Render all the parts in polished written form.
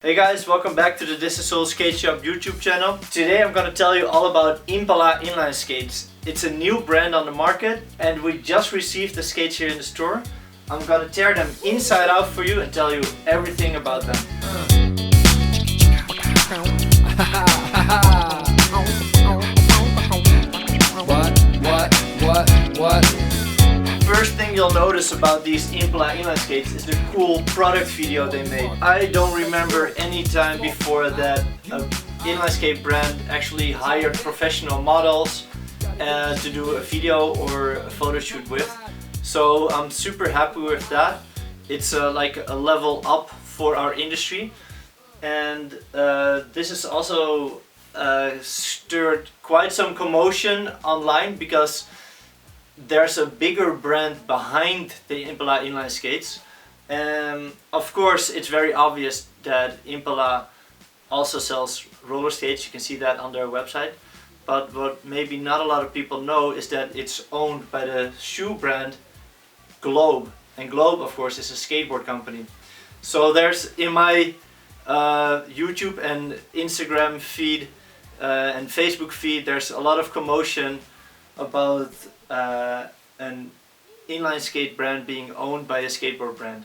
Hey guys, welcome back to the This Is Soul Skate Shop YouTube channel. Today I'm gonna tell you all about Impala inline skates. It's a new brand on the market and we just received the skates here in the store. I'm gonna tear them inside out for you and tell you everything about them. What? First thing you'll notice about these Impala inline skates is the cool product video they made. I don't remember any time before that an inline skate brand actually hired professional models to do a video or a photo shoot with. So I'm super happy with that. It's like a level up for our industry, and this has also stirred quite some commotion online because there's a bigger brand behind the Impala inline skates. Of course, it's very obvious that Impala also sells roller skates. You can see that on their website. But what maybe not a lot of people know is that it's owned by the shoe brand Globe. And Globe, of course, is a skateboard company. So there's in my YouTube and Instagram feed and Facebook feed, there's a lot of commotion about an inline skate brand being owned by a skateboard brand.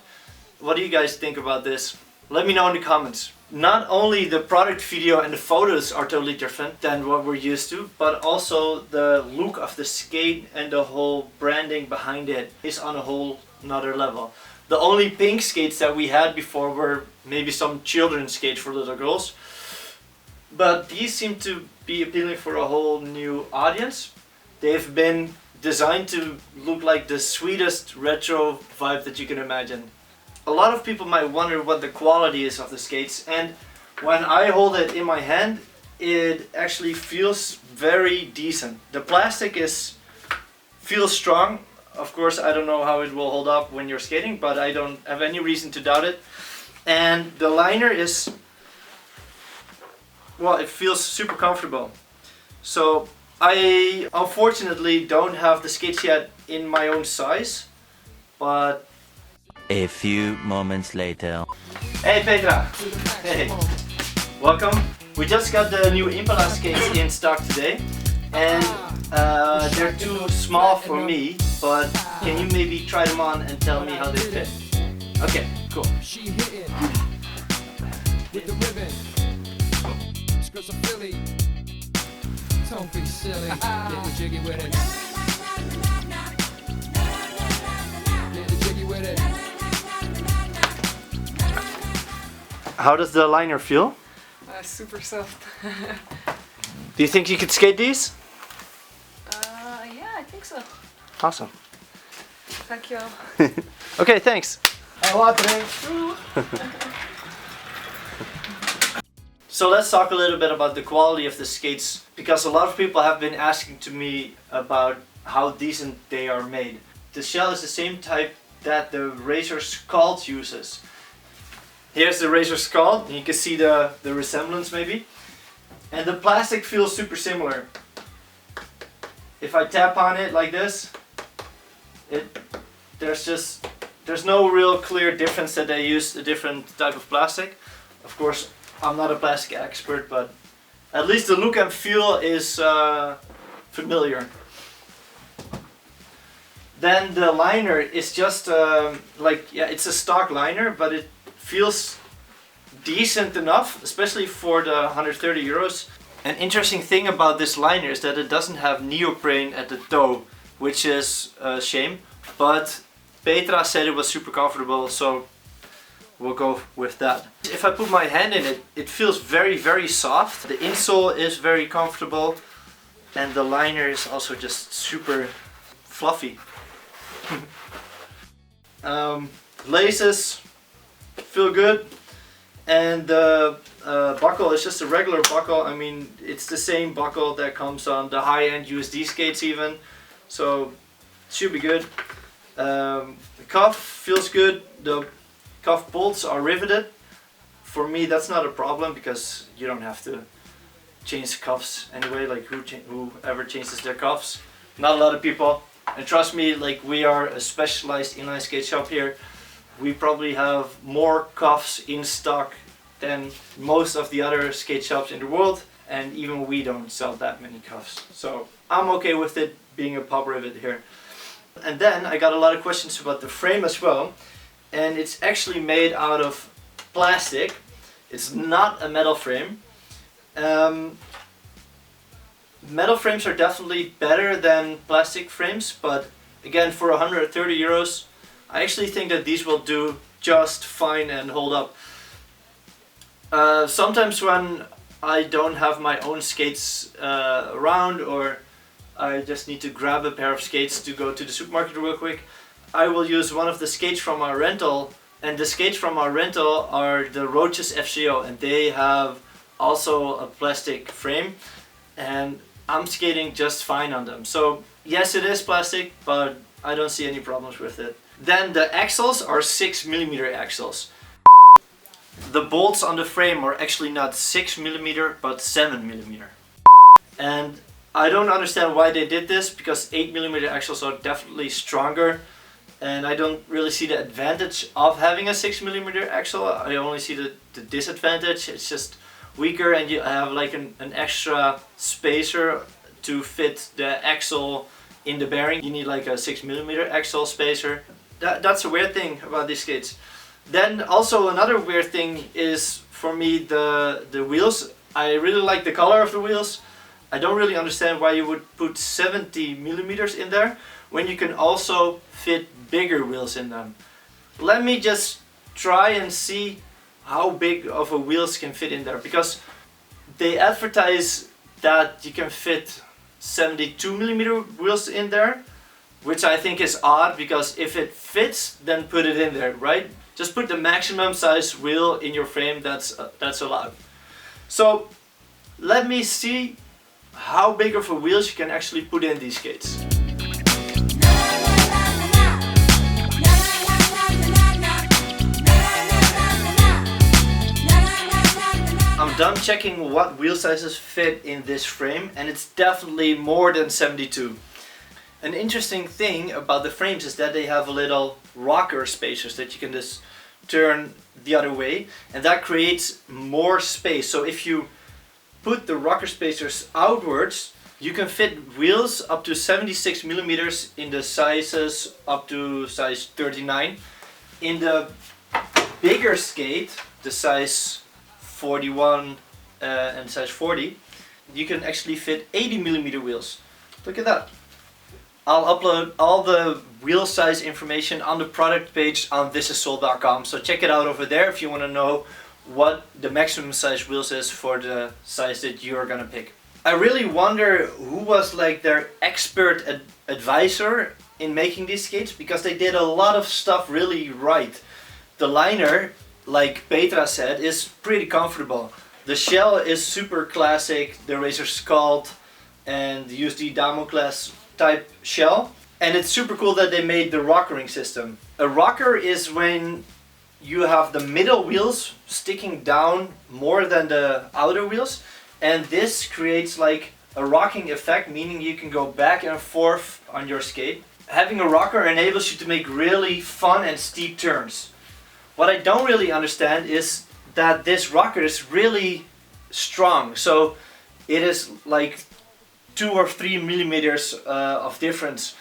What do you guys think about this? Let me know in the comments. Not only the product video and the photos are totally different than what we're used to, but also the look of the skate and the whole branding behind it is on a whole another level. The only pink skates that we had before were maybe some children's skates for little girls, but these seem to be appealing for a whole new audience. They've been designed to look like the sweetest retro vibe that you can imagine. A lot of people might wonder what the quality is of the skates, and when I hold it in my hand, it actually feels very decent. The plastic feels strong. Of course, I don't know how it will hold up when you're skating, but I don't have any reason to doubt it. And the liner is, well, it feels super comfortable. So I unfortunately don't have the skates yet in my own size, but... A few moments later. Hey Petra! Hey! Welcome! We just got the new Impala skates in stock today, and they're too small for me, but can you maybe try them on and tell me how they fit? Okay, cool. Don't be silly, get jiggy with it. Get jiggy with it. How does the liner feel? Super soft. Do you think you could skate these? Yeah, I think so. Awesome. Thank you. Okay, thanks. So let's talk a little bit about the quality of the skates, because a lot of people have been asking to me about how decent they are made. The shell is the same type that the Razor Scald uses. Here's the Razor Scald, and you can see the resemblance maybe. And the plastic feels super similar. If I tap on it like this, there's no real clear difference that they use a different type of plastic. Of course, I'm not a plastic expert, but at least the look and feel is familiar. Then the liner is just it's a stock liner, but it feels decent enough, especially for the 130 euros. An interesting thing about this liner is that it doesn't have neoprene at the toe, which is a shame, but Petra said it was super comfortable, so we'll go with that. If I put my hand in it, it feels very, very soft. The insole is very comfortable, and the liner is also just super fluffy. Laces feel good, and the buckle is just a regular buckle. I mean, it's the same buckle that comes on the high-end USD skates even, so it should be good. The cuff feels good. The cuff bolts are riveted. For me, that's not a problem because you don't have to change cuffs anyway. Like whoever changes their cuffs, not a lot of people. And trust me, like, we are a specialized inline skate shop here. We probably have more cuffs in stock than most of the other skate shops in the world, and even we don't sell that many cuffs. So I'm okay with it being a pop rivet here. And then I got a lot of questions about the frame as well, and it's actually made out of plastic. It's not a metal frame. Metal frames are definitely better than plastic frames, but again, for 130 euros, I actually think that these will do just fine and hold up. Sometimes when I don't have my own skates around, or I just need to grab a pair of skates to go to the supermarket real quick, I will use one of the skates from our rental, and the skates from our rental are the Roaches FCO, and they have also a plastic frame, and I'm skating just fine on them. So yes, it is plastic, but I don't see any problems with it. Then the axles are 6mm axles. The bolts on the frame are actually not 6mm but 7mm. And I don't understand why they did this, because 8mm axles are definitely stronger, and I don't really see the advantage of having a 6mm axle. I only see the disadvantage. It's just weaker, and you have like an extra spacer to fit the axle in the bearing. You need like a 6mm axle spacer. That's a weird thing about these skates. Then also another weird thing is, for me, the wheels. I really like the color of the wheels. I don't really understand why you would put 70mm in there when you can also fit bigger wheels in them. Let me just try and see how big of a wheels can fit in there, because they advertise that you can fit 72mm wheels in there, which I think is odd, because if it fits, then put it in there, right? Just put the maximum size wheel in your frame that's allowed. So let me see how big of a wheels you can actually put in these skates. I'm done checking what wheel sizes fit in this frame, and it's definitely more than 72. An interesting thing about the frames is that they have a little rocker spacers that you can just turn the other way, and that creates more space. So if you put the rocker spacers outwards, you can fit wheels up to 76mm in the sizes up to size 39. In the bigger skate, the size 41 and size 40, you can actually fit 80mm wheels. Look at that. I'll upload all the wheel size information on the product page on thisissold.com, so check it out over there if you want to know what the maximum size wheels is for the size that you're gonna pick. I really wonder who was like their expert advisor in making these skates, because they did a lot of stuff really right. The liner, like Petra said, is pretty comfortable. The shell is super classic, the Razor Scald and the USD Damocles type shell, and it's super cool that they made the rockering system. A rocker is when you have the middle wheels sticking down more than the outer wheels, and this creates like a rocking effect, meaning you can go back and forth on your skate. Having a rocker enables you to make really fun and steep turns. What I don't really understand is that this rocker is really strong, so it is like 2 or 3mm of difference.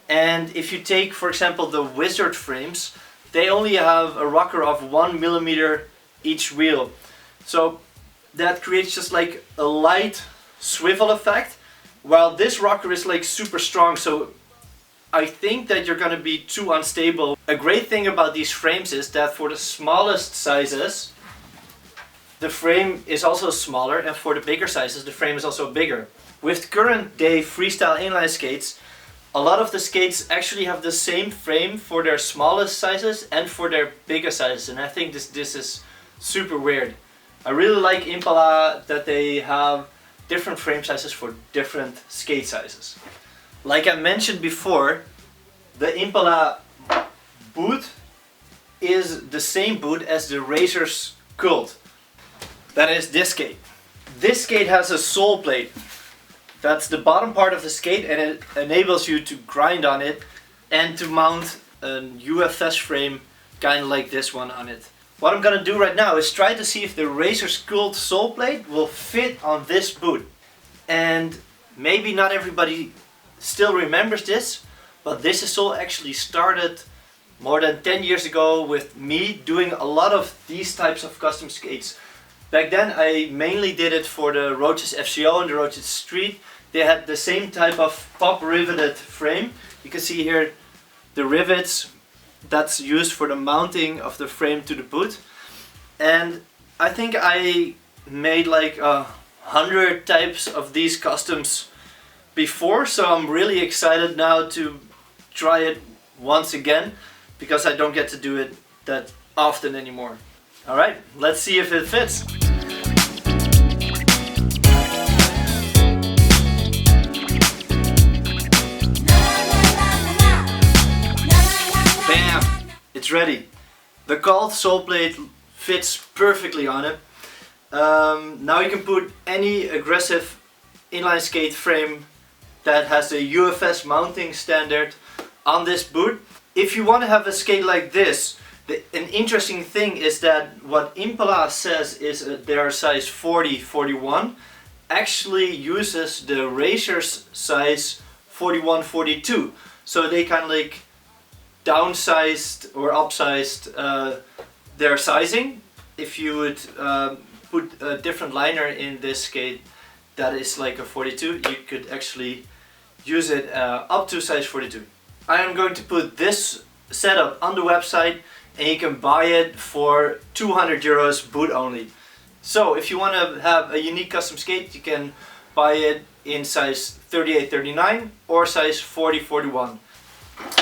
And if you take, for example, the Wizard frames, they only have a rocker of 1mm each wheel. So that creates just like a light swivel effect, while this rocker is like super strong, so I think that you're gonna be too unstable. A great thing about these frames is that for the smallest sizes, the frame is also smaller, and for the bigger sizes, the frame is also bigger. With current day freestyle inline skates, a lot of the skates actually have the same frame for their smallest sizes and for their bigger sizes, and I think this is super weird. I really like Impala that they have different frame sizes for different skate sizes. Like I mentioned before, the Impala boot is the same boot as the Razor's Cult. That is this skate. This skate has a sole plate. That's the bottom part of the skate, and it enables you to grind on it and to mount a UFS frame kind of like this one on it. What I'm gonna do right now is try to see if the Racer Sculpt sole plate will fit on this boot. And maybe not everybody still remembers this, but this sole actually started more than 10 years ago with me doing a lot of these types of custom skates. Back then I mainly did it for the Roaches FCO and the Roaches Street. They had the same type of pop riveted frame. You can see here the rivets that's used for the mounting of the frame to the boot. And I think I made like 100 types of these customs before, so I'm really excited now to try it once again, because I don't get to do it that often anymore. Alright, let's see if it fits. Bam! It's ready. The called sole plate fits perfectly on it. Now you can put any aggressive inline skate frame that has a UFS mounting standard on this boot. If you want to have a skate like this, an interesting thing is that what Impala says is their size 40-41 actually uses the Racer's size 41-42. So they kind of like downsized or upsized their sizing. If you would put a different liner in this skate that is like a 42, you could actually use it up to size 42. I am going to put this setup on the website, and you can buy it for 200 euros boot only. So if you want to have a unique custom skate, you can buy it in size 38-39 or size 40-41.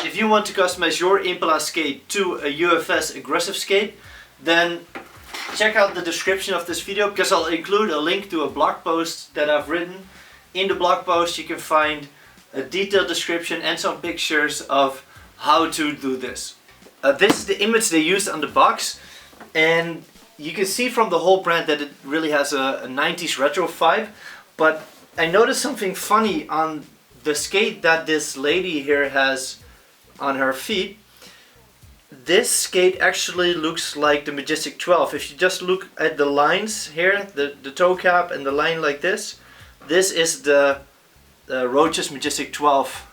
If you want to customize your Impala skate to a UFS aggressive skate, then check out the description of this video, because I'll include a link to a blog post that I've written. In the blog post you can find a detailed description and some pictures of how to do this. This is the image they used on the box, and you can see from the whole brand that it really has a 90s retro vibe. But I noticed something funny on the skate that this lady here has on her feet. This skate actually looks like the Majestic 12. If you just look at the lines here, the toe cap and the line like this is the Roaches Majestic 12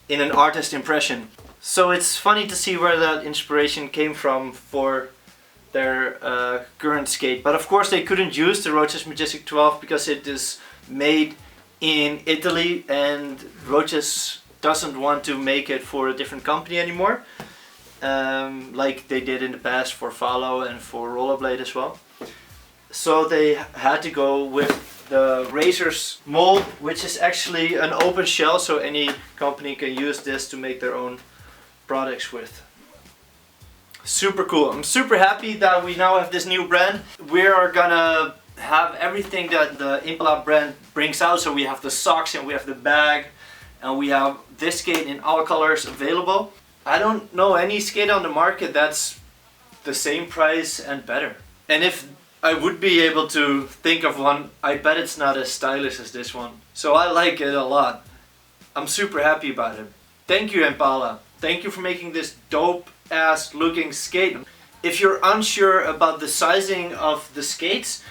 in an artist impression. So it's funny to see where that inspiration came from for their current skate. But of course they couldn't use the Roaches Majestic 12 because it is made in Italy, and Roaches doesn't want to make it for a different company anymore. Like they did in the past for Follow and for Rollerblade as well. So they had to go with the Racer's mold, which is actually an open shell, so any company can use this to make their own products with. Super cool. I'm super happy that we now have this new brand. We are gonna have everything that the Impala brand brings out. So we have the socks and we have the bag, and we have this skate in all colors available. I don't know any skate on the market that's the same price and better. And if I would be able to think of one, I bet it's not as stylish as this one. So I like it a lot. I'm super happy about it. Thank you, Impala. Thank you for making this dope ass looking skate. If you're unsure about the sizing of the skates,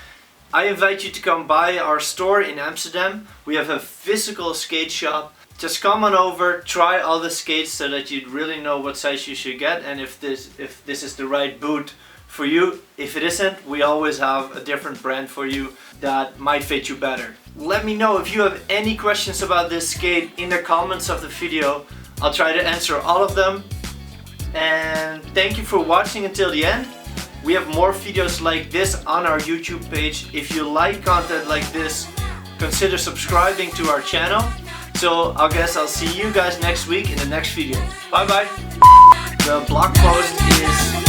I invite you to come by our store in Amsterdam. We have a physical skate shop. Just come on over, try all the skates so that you really know what size you should get, and if this is the right boot for you. If it isn't, we always have a different brand for you that might fit you better. Let me know if you have any questions about this skate in the comments of the video. I'll try to answer all of them. And thank you for watching until the end. We have more videos like this on our YouTube page. If you like content like this, consider subscribing to our channel. So I guess I'll see you guys next week in the next video. Bye bye. The blog post is